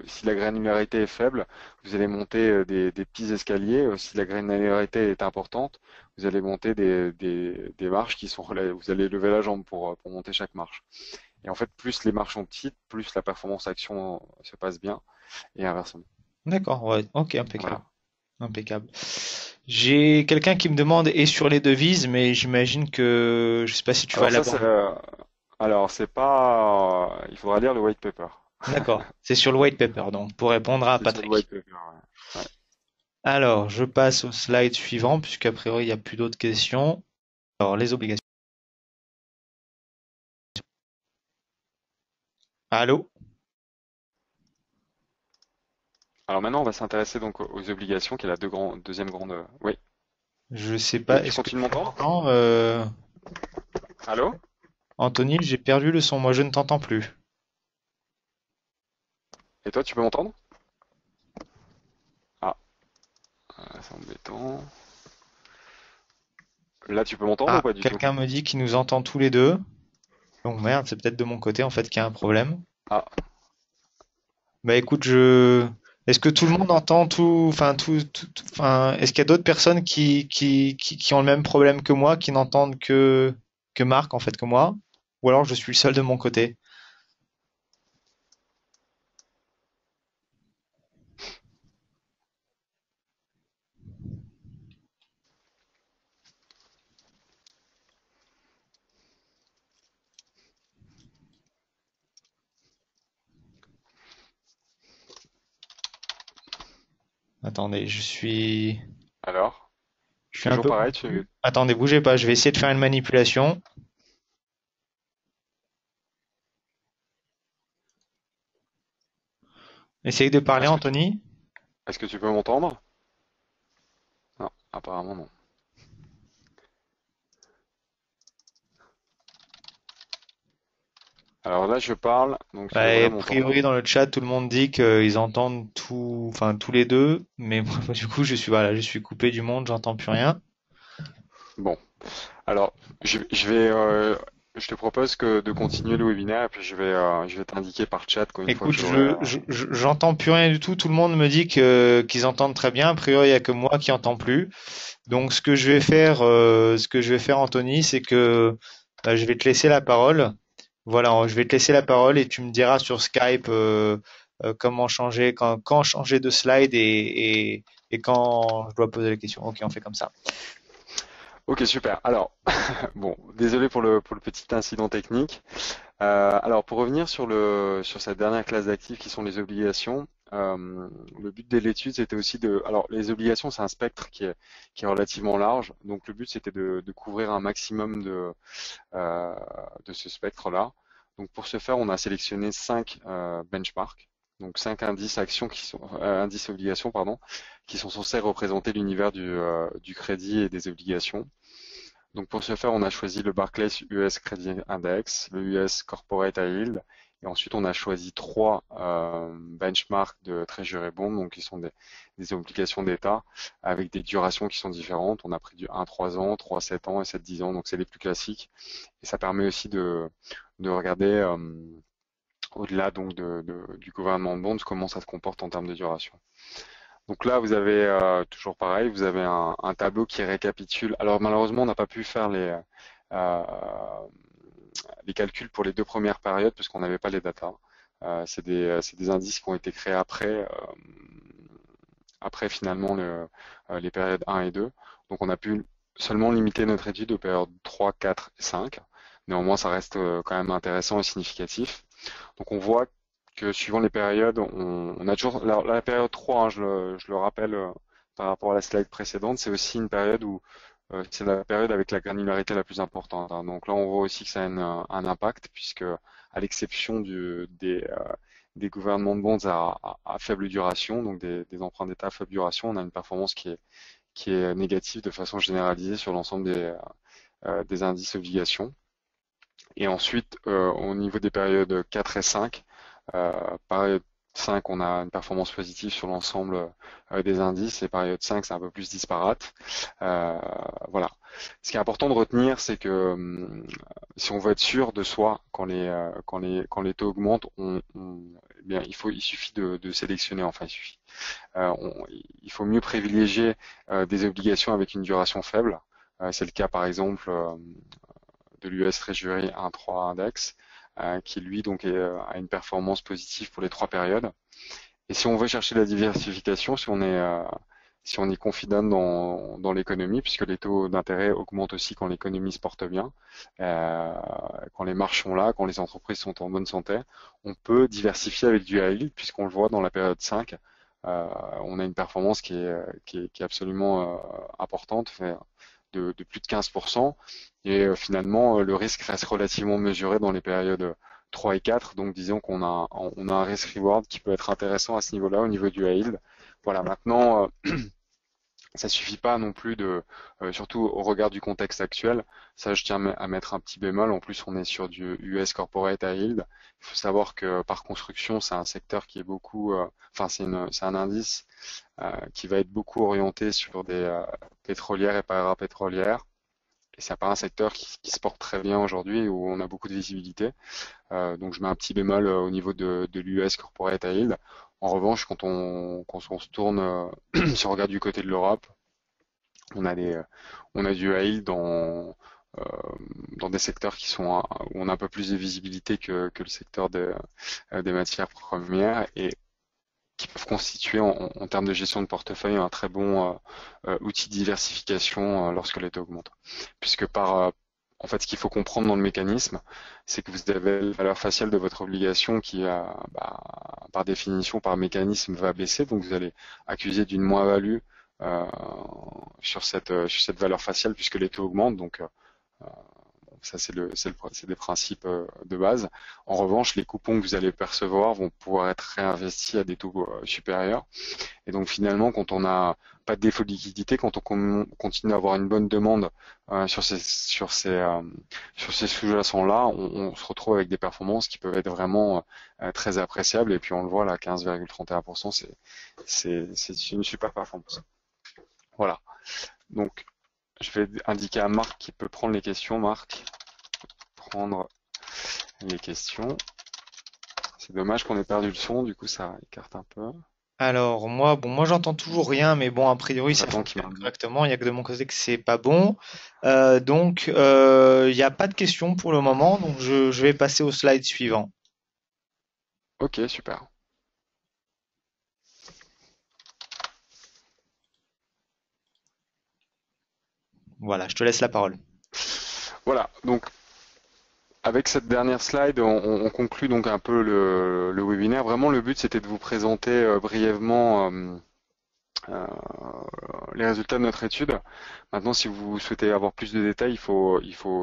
si la granularité est faible, vous allez monter des petits escaliers. Si la granularité est importante, vous allez monter des marches vous allez lever la jambe pour monter chaque marche. Et en fait, plus les marches sont petites, plus la performance action se passe bien et inversement. d'accord, ouais, ok, impeccable, Voilà. impeccable. J'ai quelqu'un qui me demande et sur les devises, mais j'imagine que je sais pas si tu vas Alors ça, l'avoir. c'est pas, il faudra lire le white paper. D'accord, c'est sur le white paper, donc pour répondre à C'est sur le white Patrick. paper, ouais. Ouais. Alors, je passe au slide suivant, puisqu'à priori, il n'y a plus d'autres questions. Alors, les obligations. Allô? Alors maintenant, on va s'intéresser donc aux obligations, qui est la deuxième grande. Oui. Je sais Tu, pas, tu est-ce que continues de tu m'entendre? m'entends, Allô? Anthony? J'ai perdu le son, moi je ne t'entends plus. Et toi, tu peux m'entendre? Ah, c'est embêtant. Là, tu peux m'entendre ou Ah, pas du tout? quelqu'un me dit qu'il nous entend tous les deux. Donc merde, c'est peut-être de mon côté en fait qu'il y a un problème. Ah, Bah écoute, est-ce que tout le monde entend tout, enfin enfin, est-ce qu'il y a d'autres personnes qui ont le même problème que moi, qui n'entendent que Marc en fait que moi, ou alors je suis le seul de mon côté? Attendez, alors? je suis un Toujours peu pareil, confus. Attendez, bougez pas, je vais essayer de faire une manipulation. Essayez de parler, est-ce que tu, Anthony. est-ce que tu peux m'entendre? Non, apparemment non. Alors là, je parle, donc tu Bah, devrais a priori, m'entendre. dans le chat, tout le monde dit qu'ils entendent tout, enfin tous les deux, mais moi, du coup, voilà, je suis coupé du monde, j'entends plus rien. Bon, alors je te propose que de continuer le webinaire et puis je vais t'indiquer par chat qu'une fois que Écoute, j'aurai. j'entends plus rien du tout. Tout le monde me dit qu'ils entendent très bien. A priori, il y a que moi qui entends plus. Donc, ce que je vais faire, Anthony, c'est que bah, je vais te laisser la parole. Voilà, je vais te laisser la parole et tu me diras sur Skype comment changer, quand changer de slide et quand je dois poser la question. Ok, on fait comme ça. Ok, super. Alors, bon, désolé pour le petit incident technique. Alors, pour revenir sur cette dernière classe d'actifs qui sont les obligations, le but de l'étude, c'était aussi alors, les obligations, c'est un spectre qui est relativement large. Donc, le but, c'était de couvrir un maximum de ce spectre-là. Donc, pour ce faire, on a sélectionné 5 benchmarks. Donc, 5 indices actions indices obligations, pardon, qui sont censés représenter l'univers du crédit et des obligations. Donc pour ce faire, on a choisi le Barclays US Credit Index, le US Corporate High Yield, et ensuite on a choisi trois benchmarks de Treasury Bond, donc qui sont des obligations d'État avec des durations qui sont différentes. On a pris du 1-3 ans, 3-7 ans et 7-10 ans, donc c'est les plus classiques. Et ça permet aussi de regarder au-delà donc du gouvernement bond comment ça se comporte en termes de duration. Donc là, vous avez toujours pareil, vous avez un tableau qui récapitule. Alors malheureusement, on n'a pas pu faire euh, les calculs pour les deux premières périodes parce qu'on n'avait pas les datas. C'est des indices qui ont été créés après finalement les périodes 1 et 2. Donc on a pu seulement limiter notre étude aux périodes 3, 4 et 5. Néanmoins, ça reste quand même intéressant et significatif. Donc on voit que suivant les périodes, on a toujours la période 3, hein, je le rappelle par rapport à la slide précédente, c'est aussi une période où c'est la période avec la granularité la plus importante, hein. Donc là, on voit aussi que ça a un impact puisque à l'exception des gouvernements de bonds à faible duration, donc des emprunts d'État à faible duration, on a une performance qui est négative de façon généralisée sur l'ensemble des indices obligations. Et ensuite, au niveau des périodes 4 et 5, période 5, on a une performance positive sur l'ensemble des indices, et période 5, c'est un peu plus disparate. Euh, voilà. Ce qui est important de retenir, c'est que si on veut être sûr de soi quand les taux augmentent, eh bien, il suffit de sélectionner. Enfin, il suffit. Il faut mieux privilégier des obligations avec une duration faible. C'est le cas, par exemple, de l'US Treasury 1.3 Index, qui lui donc a une performance positive pour les trois périodes. Et si on veut chercher la diversification, si on est confident dans l'économie, puisque les taux d'intérêt augmentent aussi quand l'économie se porte bien, euh, quand les marges sont là, quand les entreprises sont en bonne santé, on peut diversifier avec du high yield, puisqu'on le voit dans la période 5, on a une performance qui est absolument importante, de plus de 15%. Et finalement, le risque reste relativement mesuré dans les périodes 3 et 4. Donc disons on a un risk-reward qui peut être intéressant à ce niveau-là, au niveau du high yield. Voilà, maintenant, ça suffit pas non plus surtout au regard du contexte actuel. Ça, je tiens à mettre un petit bémol. En plus, on est sur du US Corporate High Yield. Il faut savoir que par construction, c'est un secteur qui est beaucoup, enfin, c'est un indice qui va être beaucoup orienté sur des pétrolières et parapétrolières. Et c'est pas un secteur qui se porte très bien aujourd'hui où on a beaucoup de visibilité. Donc je mets un petit bémol au niveau de l'US Corporate High Yield. En revanche, quand on se tourne, si on regarde du côté de l'Europe, on a on a du high yield euh, dans des secteurs où on a un peu plus de visibilité que le secteur des matières premières et qui peuvent constituer en termes de gestion de portefeuille un très bon outil de diversification lorsque les taux augmentent. Puisque en fait, ce qu'il faut comprendre dans le mécanisme, c'est que vous avez la valeur faciale de votre obligation qui, par définition, par mécanisme, va baisser. Donc, vous allez accuser d'une moins-value euh, sur cette valeur faciale puisque les taux augmentent. Donc, ça, c'est des principes de base. En revanche, les coupons que vous allez percevoir vont pouvoir être réinvestis à des taux supérieurs. Et donc finalement, quand on n'a pas de défaut de liquidité, quand on continue à avoir une bonne demande sur ces sous-jacents-là, on se retrouve avec des performances qui peuvent être vraiment très appréciables. Et puis on le voit là, 15,31%, c'est une super performance. Voilà. Donc je vais indiquer à Marc qui peut prendre les questions. Marc, prendre les questions. C'est dommage qu'on ait perdu le son, du coup ça écarte un peu. Alors moi, bon, moi j'entends toujours rien, mais bon, a priori ça J'attends qu'il fonctionne m'indique. correctement. Il y a que de mon côté que c'est pas bon. Donc il n'y a pas de questions pour le moment, donc je vais passer au slide suivant. Ok, super. Voilà, je te laisse la parole. Voilà, donc avec cette dernière slide, on conclut donc un peu le webinaire. Vraiment, le but c'était de vous présenter brièvement euh, les résultats de notre étude. Maintenant, si vous souhaitez avoir plus de détails, il faut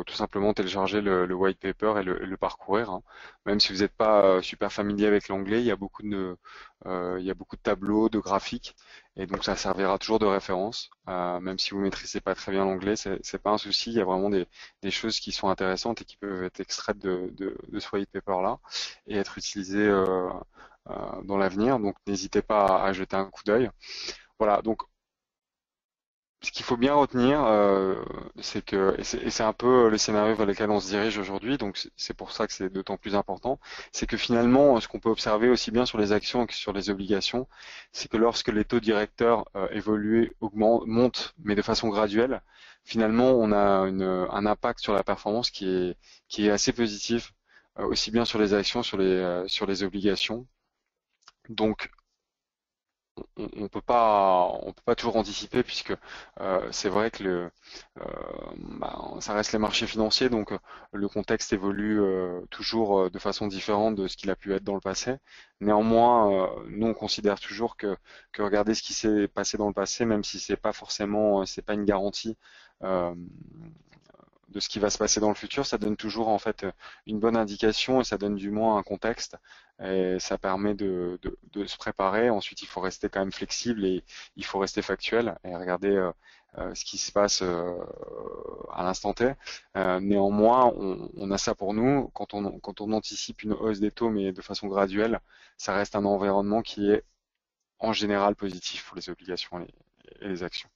tout simplement télécharger le white paper et le parcourir, hein. Même si vous n'êtes pas super familier avec l'anglais, il y a beaucoup de tableaux, de graphiques, et donc ça servira toujours de référence. Même si vous maîtrisez pas très bien l'anglais, c'est pas un souci. Il y a vraiment des choses qui sont intéressantes et qui peuvent être extraites de ce white paper là et être utilisées dans l'avenir. Donc n'hésitez pas à jeter un coup d'œil. Voilà, donc ce qu'il faut bien retenir, c'est que, et c'est un peu le scénario vers lequel on se dirige aujourd'hui, donc c'est pour ça que c'est d'autant plus important, c'est que finalement, ce qu'on peut observer aussi bien sur les actions que sur les obligations, c'est que lorsque les taux directeurs évoluent, augmentent, montent, mais de façon graduelle, finalement, on a un impact sur la performance qui est assez positif, aussi bien sur les actions, sur les obligations. Donc, on peut pas toujours anticiper puisque c'est vrai que ça reste les marchés financiers, donc le contexte évolue toujours de façon différente de ce qu'il a pu être dans le passé. Néanmoins, nous on considère toujours que regarder ce qui s'est passé dans le passé, même si c'est pas forcément, c'est pas une garantie. euh, de ce qui va se passer dans le futur, ça donne toujours en fait une bonne indication et ça donne du moins un contexte et ça permet de se préparer. Ensuite, il faut rester quand même flexible et il faut rester factuel et regarder ce qui se passe à l'instant T. Néanmoins, on a ça pour nous. Quand on anticipe une hausse des taux, mais de façon graduelle, ça reste un environnement qui est en général positif pour les obligations et les actions.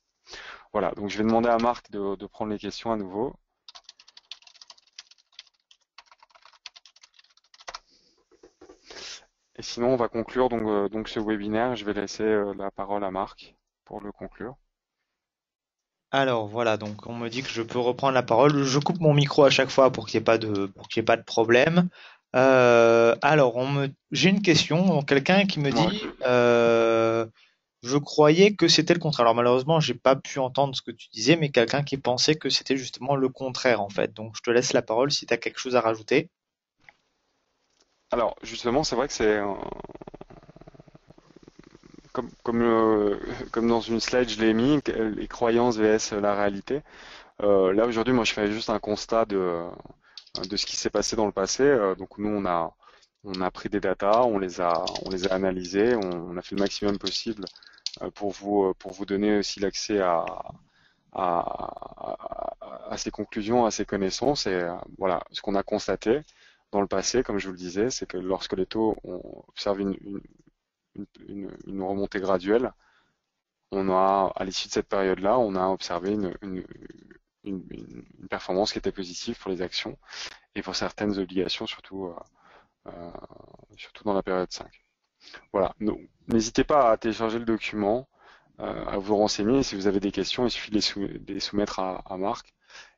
Voilà, donc je vais demander à Marc de prendre les questions à nouveau. Et sinon, on va conclure donc ce webinaire. Je vais laisser la parole à Marc pour le conclure. Alors voilà, donc on me dit que je peux reprendre la parole. Je coupe mon micro à chaque fois pour qu'il n'y ait pas pour qu'il y ait pas de problème. Alors j'ai une question. Donc, quelqu'un qui me Ouais. dit, je croyais que c'était le contraire. Alors malheureusement, j'ai pas pu entendre ce que tu disais, mais quelqu'un qui pensait que c'était justement le contraire en fait. Donc je te laisse la parole si tu as quelque chose à rajouter. Alors justement, c'est vrai que c'est comme comme dans une slide, je l'ai mis, les croyances vs la réalité. Là aujourd'hui, moi, je fais juste un constat de ce qui s'est passé dans le passé. Donc nous, on a pris des datas, on les a analysées, on a fait le maximum possible pour vous donner aussi l'accès à ces conclusions, à ces connaissances. Et voilà, ce qu'on a constaté dans le passé, comme je vous le disais, c'est que lorsque les taux ont observé une remontée graduelle, on a, à l'issue de cette période-là, on a observé une performance qui était positive pour les actions et pour certaines obligations, euh, surtout dans la période 5. Voilà. Donc, n'hésitez pas à télécharger le document, à vous renseigner. Si vous avez des questions, il suffit de les soumettre à Marc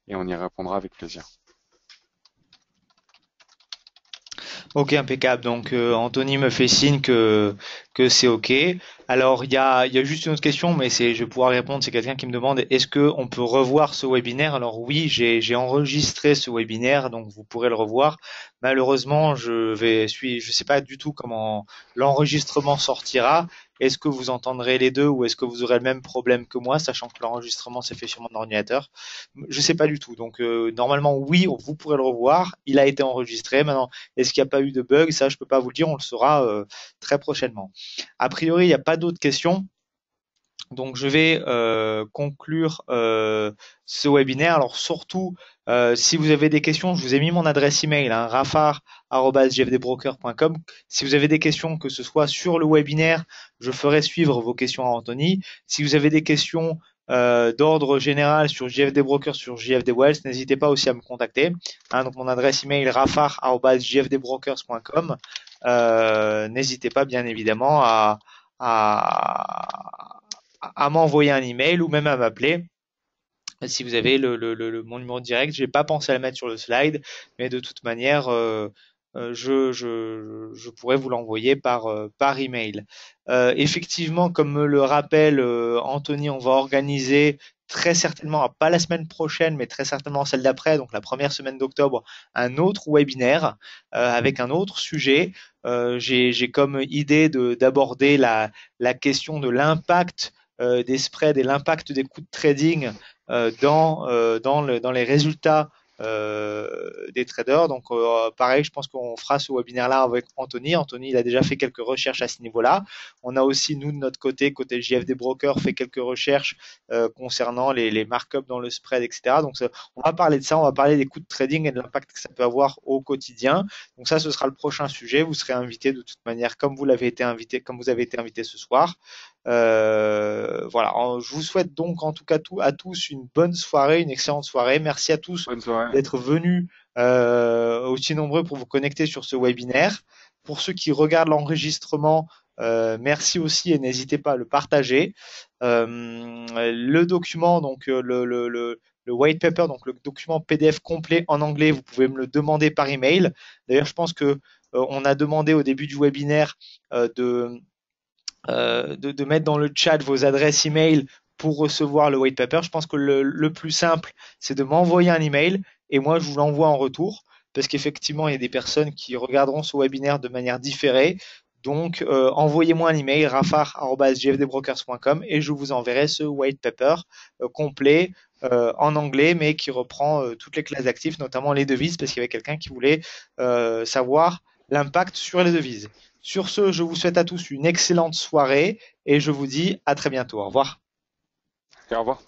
et on y répondra avec plaisir. Ok, impeccable. Donc, Anthony me fait signe que c'est ok. Alors, il y a juste une autre question, mais je vais pouvoir répondre. C'est quelqu'un qui me demande, est-ce que on peut revoir ce webinaire? Alors oui, j'ai enregistré ce webinaire, donc vous pourrez le revoir. Malheureusement, je sais pas du tout comment l'enregistrement sortira. Est-ce que vous entendrez les deux ou est-ce que vous aurez le même problème que moi, sachant que l'enregistrement s'est fait sur mon ordinateur? Je sais pas du tout. Donc, normalement, oui, vous pourrez le revoir. Il a été enregistré. Maintenant, est-ce qu'il n'y a pas eu de bug? Ça, je peux pas vous le dire, on le saura très prochainement. A priori, il n'y a pas d'autres questions. Donc, je vais conclure ce webinaire. Alors, surtout, si vous avez des questions, je vous ai mis mon adresse email, hein, rafar@jfdbroker.com. Si vous avez des questions, que ce soit sur le webinaire, je ferai suivre vos questions à Anthony. Si vous avez des questions d'ordre général sur JFD Broker, sur JFD Wealth, n'hésitez pas aussi à me contacter. Hein, donc, mon adresse email, rafar@jfdbrokers.com. N'hésitez pas, bien évidemment, à, à m'envoyer un email ou même à m'appeler. Si vous avez mon numéro direct, j'ai pas pensé à le mettre sur le slide, mais de toute manière, je pourrais vous l'envoyer par email. Effectivement, comme me le rappelle Anthony, on va organiser très certainement, pas la semaine prochaine, mais très certainement celle d'après, donc la première semaine d'octobre, un autre webinaire avec un autre sujet. J'ai comme idée d'aborder la question de l'impact des spreads et l'impact des coûts de trading dans les résultats des traders. Donc, pareil, je pense qu'on fera ce webinaire-là avec Anthony. Anthony, il a déjà fait quelques recherches à ce niveau-là. On a aussi, nous, de notre côté JFD Broker, fait quelques recherches concernant les markups dans le spread, etc. Donc, on va parler de ça, on va parler des coûts de trading et de l'impact que ça peut avoir au quotidien. Donc, ça, ce sera le prochain sujet. Vous serez invité de toute manière, comme vous avez été invité ce soir. Voilà, je vous souhaite donc en tout cas à tous une bonne soirée, une excellente soirée. Merci à tous Bonne soirée. d'être venus aussi nombreux pour vous connecter sur ce webinaire. Pour ceux qui regardent l'enregistrement, merci aussi et n'hésitez pas à le partager. Le document, donc le white paper, donc le document PDF complet en anglais, vous pouvez me le demander par email. D'ailleurs, je pense que on a demandé au début du webinaire de mettre dans le chat vos adresses email pour recevoir le white paper. Je pense que le plus simple, c'est de m'envoyer un email et moi, je vous l'envoie en retour parce qu'effectivement, il y a des personnes qui regarderont ce webinaire de manière différée. Donc, envoyez-moi un email, rafar@jfdbrokers.com et je vous enverrai ce white paper complet en anglais, mais qui reprend toutes les classes actives, notamment les devises, parce qu'il y avait quelqu'un qui voulait savoir l'impact sur les devises. Sur ce, je vous souhaite à tous une excellente soirée et je vous dis à très bientôt. Au revoir. Et au revoir.